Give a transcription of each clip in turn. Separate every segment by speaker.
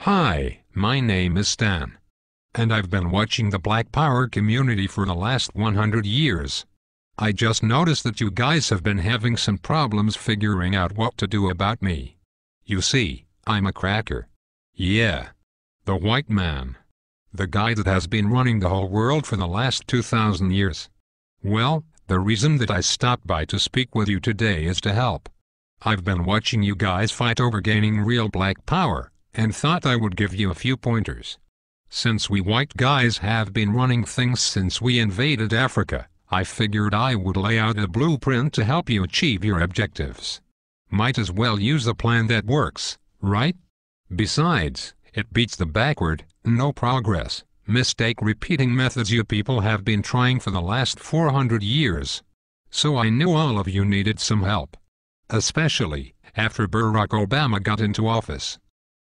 Speaker 1: Hi, my name is Stan. And I've been watching the Black Power community for the last 100 years. I just noticed that you guys have been having some problems figuring out what to do about me. You see, I'm a cracker. Yeah. The white man. The guy that has been running the whole world for the last 2,000 years. Well, the reason that I stopped by to speak with you today is to help. I've been watching you guys fight over gaining real black power, and thought I would give you a few pointers. Since we white guys have been running things since we invaded Africa, I figured I would lay out a blueprint to help you achieve your objectives. Might as well use a plan that works, right? Besides, it beats the backward, no progress, mistake repeating methods you people have been trying for the last 400 years. So I knew all of you needed some help. Especially after Barack Obama got into office.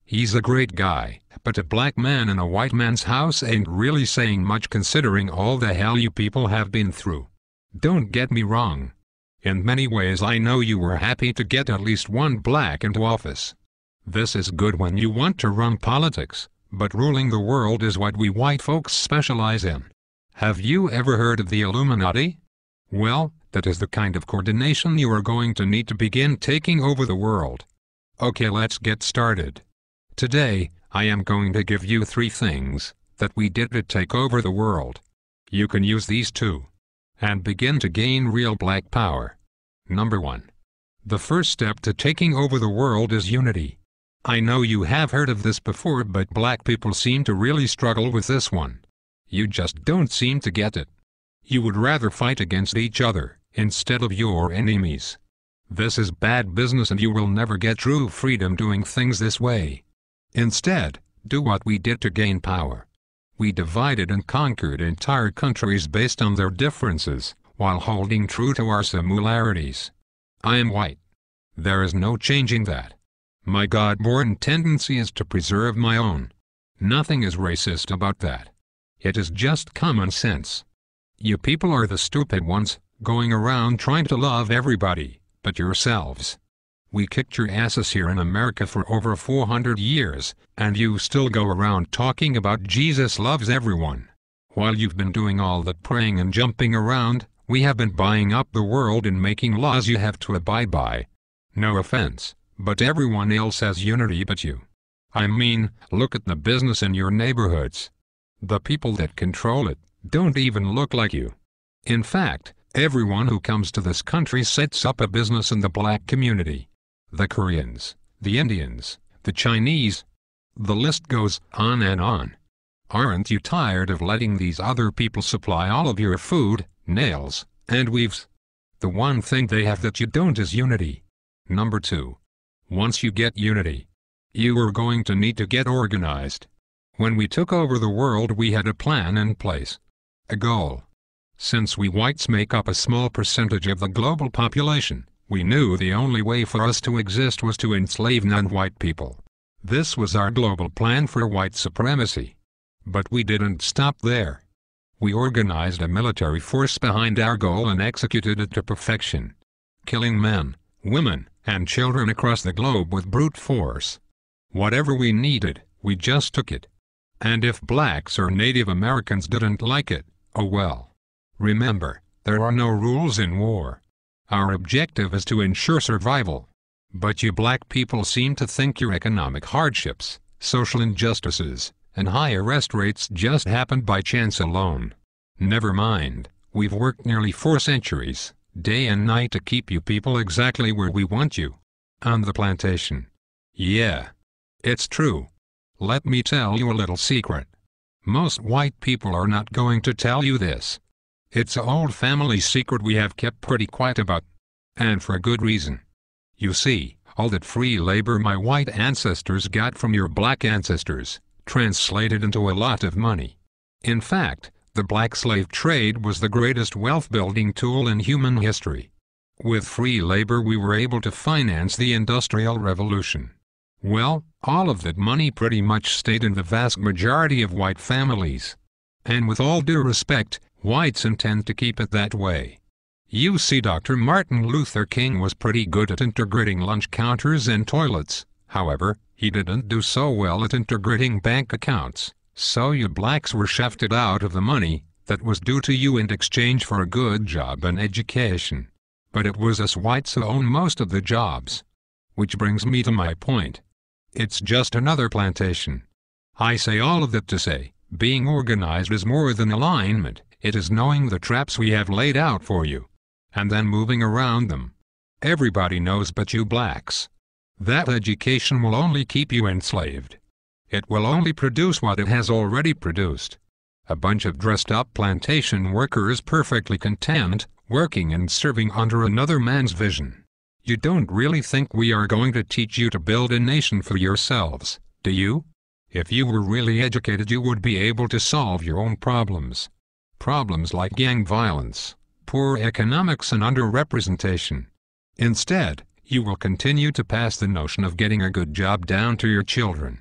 Speaker 1: He's a great guy, but a black man in a white man's house ain't really saying much considering all the hell you people have been through. Don't get me wrong. In many ways I know you were happy to get at least one black into office. This is good when you want to run politics, but ruling the world is what we white folks specialize in. Have you ever heard of the Illuminati? Well, that is the kind of coordination you are going to need to begin taking over the world. Okay, let's get started. Today, I am going to give you 3 things that we did to take over the world. You can use these too. And begin to gain real black power. Number 1. The first step to taking over the world is unity. I know you have heard of this before, but black people seem to really struggle with this one. You just don't seem to get it. You would rather fight against each other instead of your enemies. This is bad business and you will never get true freedom doing things this way. Instead, do what we did to gain power. We divided and conquered entire countries based on their differences, while holding true to our similarities. I am white. There is no changing that. My God-born tendency is to preserve my own. Nothing is racist about that. It is just common sense. You people are the stupid ones, going around trying to love everybody, but yourselves. We kicked your asses here in America for over 400 years, and you still go around talking about Jesus loves everyone. While you've been doing all that praying and jumping around, we have been buying up the world and making laws you have to abide by. No offense, but everyone else has unity but you. I mean, look at the business in your neighborhoods. The people that control it don't even look like you. In fact, everyone who comes to this country sets up a business in the black community. The Koreans, the Indians, the Chinese. The list goes on and on. Aren't you tired of letting these other people supply all of your food, nails, and weaves? The one thing they have that you don't is unity. Number 2. Once you get unity, you are going to need to get organized. When we took over the world we had a plan in place. A goal. Since we whites make up a small percentage of the global population, we knew the only way for us to exist was to enslave non-white people. This was our global plan for white supremacy. But we didn't stop there. We organized a military force behind our goal and executed it to perfection. Killing men, women, and children across the globe with brute force. Whatever we needed, we just took it. And if blacks or Native Americans didn't like it, oh well. Remember, there are no rules in war. Our objective is to ensure survival. But you black people seem to think your economic hardships, social injustices, and high arrest rates just happened by chance alone. Never mind, we've worked nearly 4 centuries, day and night to keep you people exactly where we want you. On the plantation. Yeah. It's true. Let me tell you a little secret. Most white people are not going to tell you this. It's an old family secret we have kept pretty quiet about. And for a good reason. You see, all that free labor my white ancestors got from your black ancestors, translated into a lot of money. In fact, the black slave trade was the greatest wealth-building tool in human history. With free labor we were able to finance the Industrial Revolution. Well, all of that money pretty much stayed in the vast majority of white families. And with all due respect, whites intend to keep it that way. You see, Dr. Martin Luther King was pretty good at integrating lunch counters and toilets, However, he didn't do so well at integrating bank accounts, so you blacks were shafted out of the money that was due to you in exchange for a good job and education. But it was us whites who own most of the jobs. Which brings me to my point. It's just another plantation. I say all of that to say, being organized is more than alignment, it is knowing the traps we have laid out for you, and then moving around them. Everybody knows but you blacks. That education will only keep you enslaved. It will only produce what it has already produced. A bunch of dressed-up plantation workers perfectly content, working and serving under another man's vision. You don't really think we are going to teach you to build a nation for yourselves, do you? If you were really educated, you would be able to solve your own problems. Problems like gang violence, poor economics and underrepresentation. Instead, you will continue to pass the notion of getting a good job down to your children.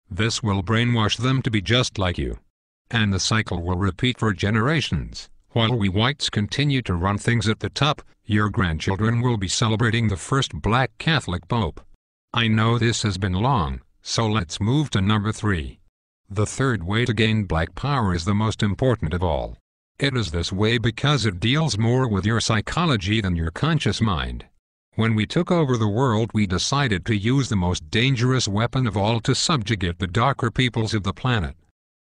Speaker 1: This will brainwash them to be just like you. And the cycle will repeat for generations. While we whites continue to run things at the top, your grandchildren will be celebrating the first black Catholic Pope. I know this has been long, so let's move to number 3. The third way to gain black power is the most important of all. It is this way because it deals more with your psychology than your conscious mind. When we took over the world, we decided to use the most dangerous weapon of all to subjugate the darker peoples of the planet.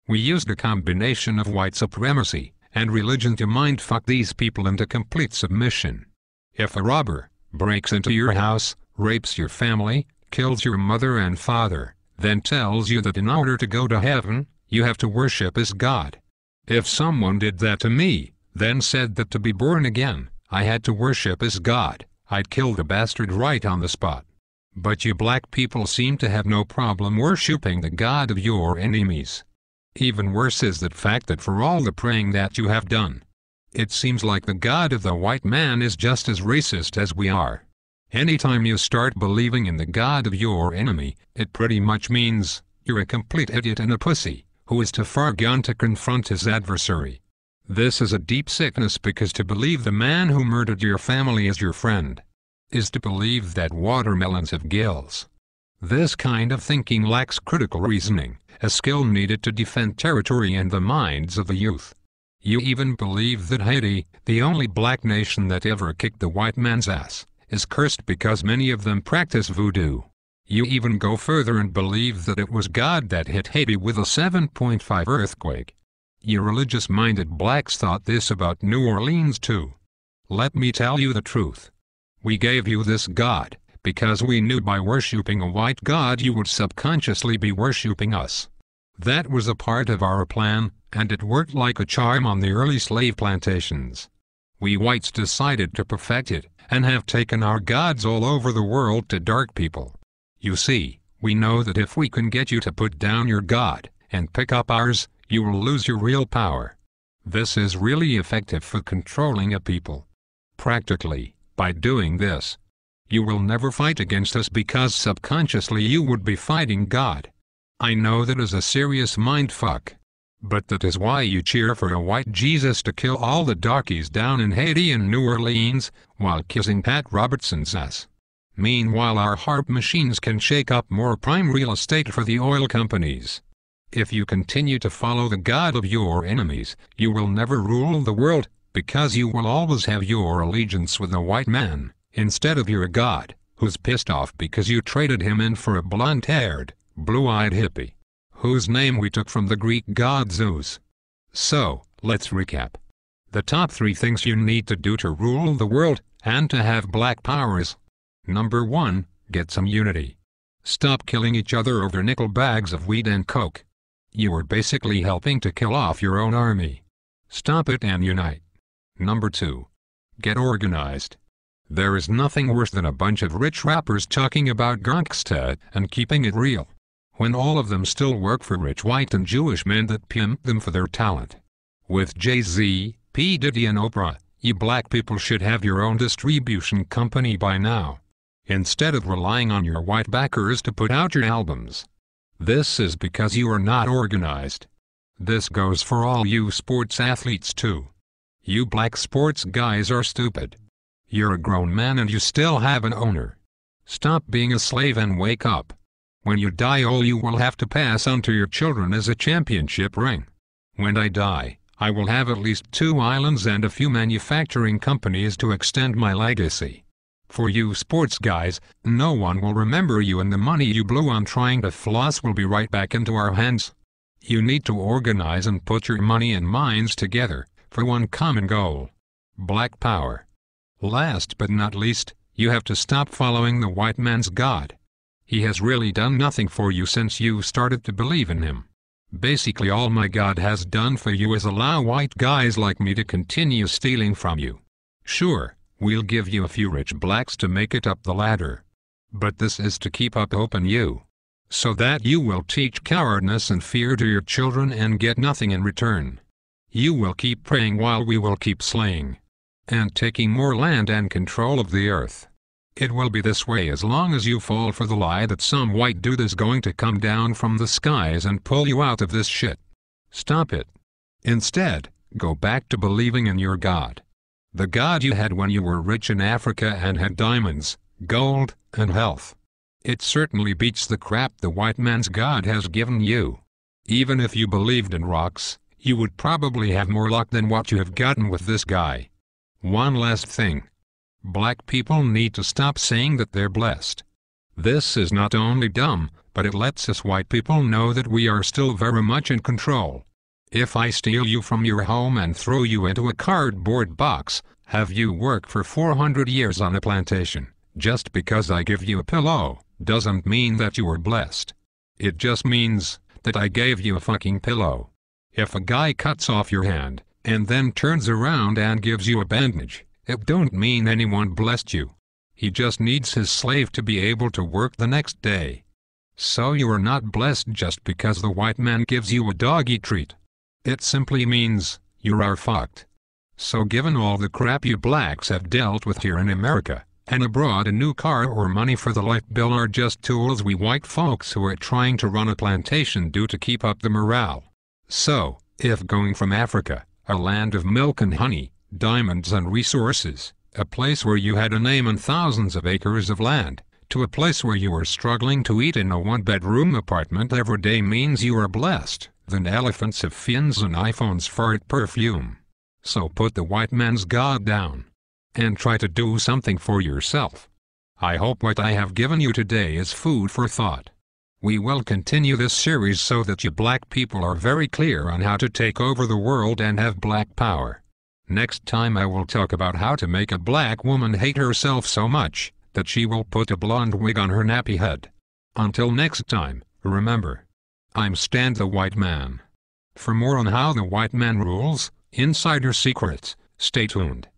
Speaker 1: We used a combination of white supremacy and religion to mindfuck these people into complete submission. If a robber breaks into your house, rapes your family, kills your mother and father, then tells you that in order to go to heaven, you have to worship as God. If someone did that to me, then said that to be born again, I had to worship as God, I'd kill the bastard right on the spot. But you black people seem to have no problem worshipping the God of your enemies. Even worse is the fact that for all the praying that you have done, it seems like the God of the white man is just as racist as we are. Anytime you start believing in the God of your enemy, it pretty much means you're a complete idiot and a pussy, who is too far gone to confront his adversary. This is a deep sickness, because to believe the man who murdered your family is your friend is to believe that watermelons have gills. This kind of thinking lacks critical reasoning, a skill needed to defend territory and the minds of the youth. You even believe that Haiti, the only black nation that ever kicked the white man's ass, is cursed because many of them practice voodoo. You even go further and believe that it was God that hit Haiti with a 7.5 earthquake. You religious-minded blacks thought this about New Orleans too. Let me tell you the truth. We gave you this God because we knew by worshipping a white God you would subconsciously be worshipping us. That was a part of our plan, and it worked like a charm on the early slave plantations. We whites decided to perfect it, and have taken our gods all over the world to dark people. You see, we know that if we can get you to put down your God, and pick up ours, you will lose your real power. This is really effective for controlling a people. Practically, by doing this, you will never fight against us because subconsciously you would be fighting God. I know that is a serious mindfuck. But that is why you cheer for a white Jesus to kill all the darkies down in Haiti and New Orleans, while kissing Pat Robertson's ass. Meanwhile, our harp machines can shake up more prime real estate for the oil companies. If you continue to follow the God of your enemies, you will never rule the world, because you will always have your allegiance with a white man, instead of your God, who's pissed off because you traded him in for a blonde-haired, blue-eyed hippie, whose name we took from the Greek god Zeus. So, let's recap. The top 3 things you need to do to rule the world, and to have black power is: Number 1, get some unity. Stop killing each other over nickel bags of weed and coke. You are basically helping to kill off your own army. Stop it and unite. Number 2, get organized. There is nothing worse than a bunch of rich rappers talking about gangsta and keeping it real, when all of them still work for rich white and Jewish men that pimp them for their talent. With Jay-Z, P. Diddy and Oprah, you black people should have your own distribution company by now, instead of relying on your white backers to put out your albums. This is because you are not organized. This goes for all you sports athletes too. You black sports guys are stupid. You're a grown man and you still have an owner. Stop being a slave and wake up. When you die, all you will have to pass on to your children is a championship ring. When I die, I will have at least 2 islands and a few manufacturing companies to extend my legacy. For you sports guys, no one will remember you, and the money you blew on trying to floss will be right back into our hands. You need to organize and put your money and minds together for one common goal: Black Power. Last but not least, you have to stop following the white man's God. He has really done nothing for you since you started to believe in him. Basically, all my God has done for you is allow white guys like me to continue stealing from you. Sure, we'll give you a few rich blacks to make it up the ladder. But this is to keep up hope in you, so that you will teach cowardness and fear to your children and get nothing in return. You will keep praying while we will keep slaying and taking more land and control of the earth. It will be this way as long as you fall for the lie that some white dude is going to come down from the skies and pull you out of this shit. Stop it. Instead, go back to believing in your God. The God you had when you were rich in Africa and had diamonds, gold, and health. It certainly beats the crap the white man's God has given you. Even if you believed in rocks, you would probably have more luck than what you have gotten with this guy. One last thing. Black people need to stop saying that they're blessed. This is not only dumb, but it lets us white people know that we are still very much in control. If I steal you from your home and throw you into a cardboard box, have you work for 400 years on a plantation, just because I give you a pillow, doesn't mean that you were blessed. It just means that I gave you a fucking pillow. If a guy cuts off your hand, and then turns around and gives you a bandage, it don't mean anyone blessed you. He just needs his slave to be able to work the next day. So you are not blessed just because the white man gives you a doggy treat. It simply means you are fucked. So given all the crap you blacks have dealt with here in America, and abroad, a new car or money for the light bill are just tools we white folks who are trying to run a plantation do to keep up the morale. So, if going from Africa, a land of milk and honey, diamonds and resources, a place where you had a name and thousands of acres of land, to a place where you are struggling to eat in a one-bedroom apartment every day means you are blessed, then elephants have fins and iPhones fart perfume. So put the white man's God down and try to do something for yourself. I hope what I have given you today is food for thought. We will continue this series so that you black people are very clear on how to take over the world and have black power. Next time I will talk about how to make a black woman hate herself so much that she will put a blonde wig on her nappy head. Until next time, remember, I'm Stan the White Man. For more on how the white man rules, insider secrets, stay tuned.